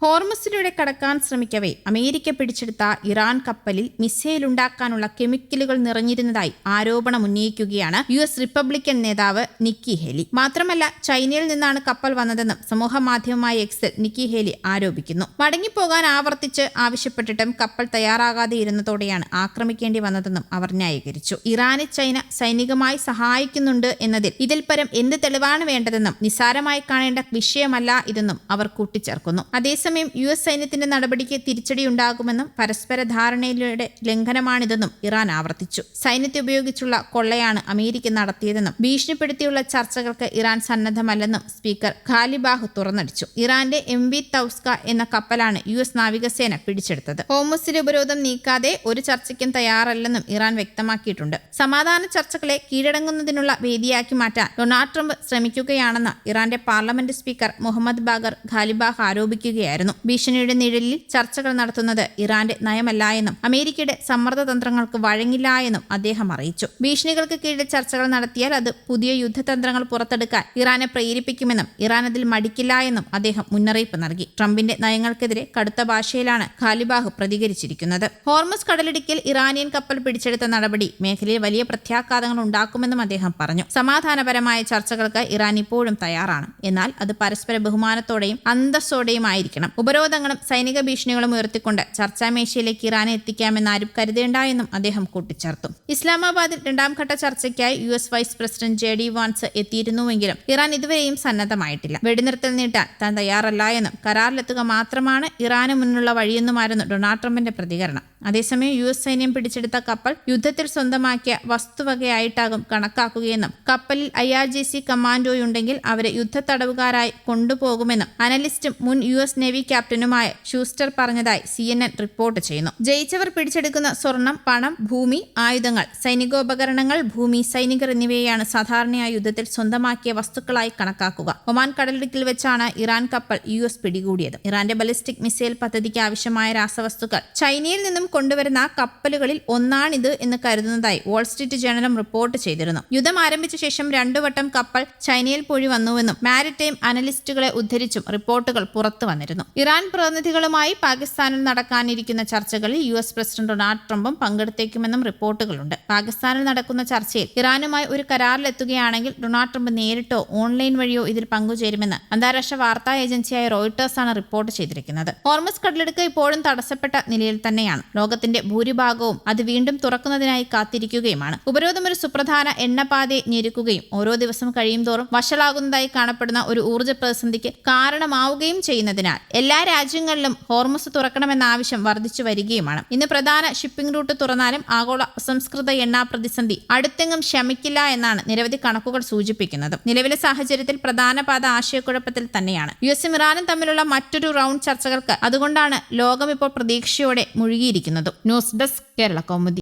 ഹോർമസിലൂടെ കടക്കാൻ ശ്രമിക്കവേ അമേരിക്ക പിടിച്ചെടുത്ത ഇറാൻ കപ്പലിൽ മിസൈൽ ഉണ്ടാക്കാനുള്ള കെമിക്കലുകൾ നിറഞ്ഞിരുന്നതായി ആരോപണമുന്നയിക്കുകയാണ് US റിപ്പബ്ലിക്കൻ നേതാവ് നിക്കി ഹേലി. മാത്രമല്ല, ചൈനയിൽ നിന്നാണ് കപ്പൽ വന്നതെന്നും സമൂഹ മാധ്യമമായ എക്സിൽ നിക്കി ഹേലി ആരോപിക്കുന്നു. മടങ്ങിപ്പോകാൻ ആവർത്തിച്ച് ആവശ്യപ്പെട്ടിട്ടും കപ്പൽ തയ്യാറാകാതെ ഇരുന്നതോടെയാണ് ആക്രമിക്കേണ്ടി വന്നതെന്നും അവർ ന്യായീകരിച്ചു. ഇറാനെ ചൈന സൈനികമായി സഹായിക്കുന്നുണ്ട് എന്നതിൽ ഇതിൽ പരം എന്ത് തെളിവാണ് വേണ്ടതെന്നും നിസ്സാരമായി കാണേണ്ട വിഷയമല്ല ഇതെന്നും അവർ കൂട്ടിച്ചേർക്കുന്നു. അതേസമയം US സൈന്യത്തിന്റെ നടപടിക്ക് തിരിച്ചടിയുണ്ടാകുമെന്നും പരസ്പര ധാരണയുടെ ലംഘനമാണിതെന്നും ഇറാൻ ആവർത്തിച്ചു. സൈന്യത്തെ ഉപയോഗിച്ചുള്ള കൊള്ളയാണ് അമേരിക്ക നടത്തിയതെന്നും ഭീഷണിപ്പെടുത്തിയുള്ള ചർച്ചകൾക്ക് ഇറാൻ സന്നദ്ധമല്ലെന്നും സ്പീക്കർ ഖാലിബാഹ് തുറന്നടിച്ചു. ഇറാന്റെ MV തൗസ്ക എന്ന കപ്പലാണ് US നാവികസേന പിടിച്ചെടുത്തത്. ഹോർമുസിലെ ഉപരോധം നീക്കാതെ ഒരു ചർച്ചയ്ക്കും തയ്യാറല്ലെന്നും ഇറാൻ വ്യക്തമാക്കിയിട്ടുണ്ട്. സമാധാന ചർച്ചകളെ കീഴടങ്ങുന്നതിനുള്ള വേദിയാക്കി മാറ്റാൻ ഡൊണാൾഡ് ട്രംപ് ശ്രമിക്കുകയാണെന്ന് ഇറാന്റെ പാർലമെന്റ് സ്പീക്കർ മുഹമ്മദ് ബാഗർ ഖാലിബാഹ് ആരോപിക്കുകയായിരുന്നു. ഭീഷണിയുടെ നിഴലിൽ ചർച്ചകൾ നടത്തുന്നത് ഇറാന്റെ നയമല്ല എന്നും അമേരിക്കയുടെ സമ്മർദ്ദതന്ത്രങ്ങൾക്ക് വഴങ്ങില്ല എന്നും അദ്ദേഹം അറിയിച്ചു. ഭീഷണികൾക്ക് കീഴിൽ ചർച്ചകൾ നടത്തിയാൽ അത് പുതിയ യുദ്ധതന്ത്രങ്ങൾ പുറത്തെടുക്കാൻ ഇറാനെ പ്രേരിപ്പിക്കുമെന്നും ഇറാൻ അതിൽ മടിക്കില്ല എന്നും അദ്ദേഹം മുന്നറിയിപ്പ് നൽകി. ട്രംപിന്റെ നയങ്ങൾക്കെതിരെ കടുത്ത ഭാഷയിലാണ് ഖാലിബാഹ് പ്രതികരിച്ചിരിക്കുന്നത്. ഹോർമസ് കടലിടുക്കിൽ ഇറാനിയൻ കപ്പൽ പിടിച്ചെടുത്ത നടപടി മേഖലയിൽ വലിയ പ്രത്യാഘാതങ്ങൾ ഉണ്ടാക്കുമെന്നും അദ്ദേഹം പറഞ്ഞു. സമാധാനപരമായ ചർച്ചകൾക്ക് ഇറാൻ ഇപ്പോഴും തയ്യാറാണ്. എന്നാൽ അത് പരസ്പര ബഹുമാനത്തോടെയും അന്തസ്സോടെയും ആയിരിക്കണം. ഉപരോധങ്ങളും സൈനിക ഭീഷണികളും ഉയർത്തിക്കൊണ്ട് ചർച്ചാമേശയിലേക്ക് ഇറാനെ എത്തിക്കാമെന്ന് ആരും കരുതേണ്ട എന്നും അദ്ദേഹം കൂട്ടിച്ചേർത്തു. ഇസ്ലാമാബാദിൽ രണ്ടാംഘട്ട ചർച്ചയ്ക്കായി US vice president JD Vance എത്തിയിരുന്നുവെങ്കിലും ഇറാൻ ഇതുവരെയും സന്നദ്ധമായിട്ടില്ല. വെടിനിർത്തൽ നീട്ടാൻ താൻ തയ്യാറല്ല എന്നും കരാറിലെത്തുക മാത്രമാണ് ഇറാന് മുന്നിലുള്ള വഴിയെന്നുമായിരുന്നു ഡൊണാൾഡ് ട്രംപിന്റെ പ്രതികരണം. അതേസമയം US സൈന്യം പിടിച്ചെടുത്ത കപ്പൽ യുദ്ധത്തിൽ സ്വന്തമാക്കിയ വസ്തുവകയായിട്ടാകും കണക്കാക്കുകയെന്നും കപ്പലിൽ IRGC കമാൻഡോയുണ്ടെങ്കിൽ അവരെ യുദ്ധത്തടവുകാരായി കൊണ്ടുപോകുമെന്നും അനലിസ്റ്റും മുൻ US നേവി ക്യാപ്റ്റനുമായ ഷൂസ്റ്റർ പറഞ്ഞതായി CNN റിപ്പോർട്ട് ചെയ്യുന്നു. ജയിച്ചവർ പിടിച്ചെടുക്കുന്ന സ്വർണം, പണം, ഭൂമി, ആയുധങ്ങൾ, സൈനികോപകരണങ്ങൾ, ഭൂമി, സൈനികർ എന്നിവയെയാണ് സാധാരണയായി യുദ്ധത്തിൽ സ്വന്തമാക്കിയ വസ്തുക്കളായി കണക്കാക്കുക. ഒമാൻ കടലിടുക്കിൽ വെച്ചാണ് ഇറാൻ കപ്പൽ US പിടികൂടിയത്. ഇറാന്റെ ബലിസ്റ്റിക് മിസൈൽ പദ്ധതിക്ക് ആവശ്യമായ രാസവസ്തുക്കൾ ചൈനയിൽ നിന്നും കൊണ്ടുവരുന്ന കപ്പലുകളിൽ ഒന്നാണിത് എന്ന് കരുതുന്നതായി വാൾ സ്ട്രീറ്റ് ജേണലും റിപ്പോർട്ട് ചെയ്തിരുന്നു. യുദ്ധം ആരംഭിച്ച ശേഷം 2 വട്ടം കപ്പൽ ചൈനയിൽ പോയി വന്നുവെന്നും മാരിടൈം അനലിസ്റ്റുകളെ ഉദ്ധരിച്ചും റിപ്പോർട്ടുകൾ പുറത്തു വന്നിരുന്നു. ഇറാൻ പ്രതിനിധികളുമായി പാകിസ്ഥാനിൽ നടക്കാനിരിക്കുന്ന ചർച്ചകളിൽ US പ്രസിഡന്റ് ഡൊണാൾഡ് ട്രംപും പങ്കെടുത്തേക്കുമെന്നും റിപ്പോർട്ടുകളുണ്ട്. പാകിസ്ഥാനിൽ നടക്കുന്ന ചർച്ചയിൽ ഇറാനുമായി ഒരു കരാറിലെത്തുകയാണെങ്കിൽ ഡൊണാൾഡ് ട്രംപ് നേരിട്ടോ ഓൺലൈൻ വഴിയോ ഇതിൽ പങ്കുചേരുമെന്ന് അന്താരാഷ്ട്ര വാർത്താ ഏജൻസിയായ റോയിട്ടേഴ്സാണ് റിപ്പോർട്ട് ചെയ്തിരിക്കുന്നത്. ഹോർമസ് കടലിടുക്ക് ഇപ്പോഴും തടസ്സപ്പെട്ട നിലയിൽ തന്നെയാണ്. ലോകത്തിന്റെ ഭൂരിഭാഗവും അത് വീണ്ടും തുറക്കുന്നതിനായി കാത്തിരിക്കുകയുമാണ്. ഉപരോധം ഒരു സുപ്രധാന എണ്ണപ്പാതയെ ഞെരുക്കുകയും ഓരോ ദിവസം കഴിയും തോറും വഷളാകുന്നതായി കാണപ്പെടുന്ന ഒരു ഊർജ്ജ പ്രതിസന്ധിക്ക് കാരണമാവുകയും ചെയ്യുന്നതിനാൽ എല്ലാ രാജ്യങ്ങളിലും ഹോർമസ് തുറക്കണമെന്ന ആവശ്യം വർദ്ധിച്ചു വരികയുമാണ്. ഇന്ന് പ്രധാന ഷിപ്പിംഗ് റൂട്ട് തുറന്നാലും ആഗോള അസംസ്കൃത എണ്ണ പ്രതിസന്ധി അടുത്തെങ്ങും ശമിക്കില്ല എന്നാണ് നിരവധി കണക്കുകൾ സൂചിപ്പിക്കുന്നത്. നിലവിലെ സാഹചര്യത്തിൽ പ്രധാന പാത ആശയക്കുഴപ്പത്തിൽ തന്നെയാണ്. US-ഉം ഇറാനും തമ്മിലുള്ള മറ്റൊരു റൗണ്ട് ചർച്ചകൾക്ക് അതുകൊണ്ടാണ് ലോകം ഇപ്പോൾ പ്രതീക്ഷയോടെ മുഴുകിയിരിക്കുന്നത്. News desk Kerala Kaumudi.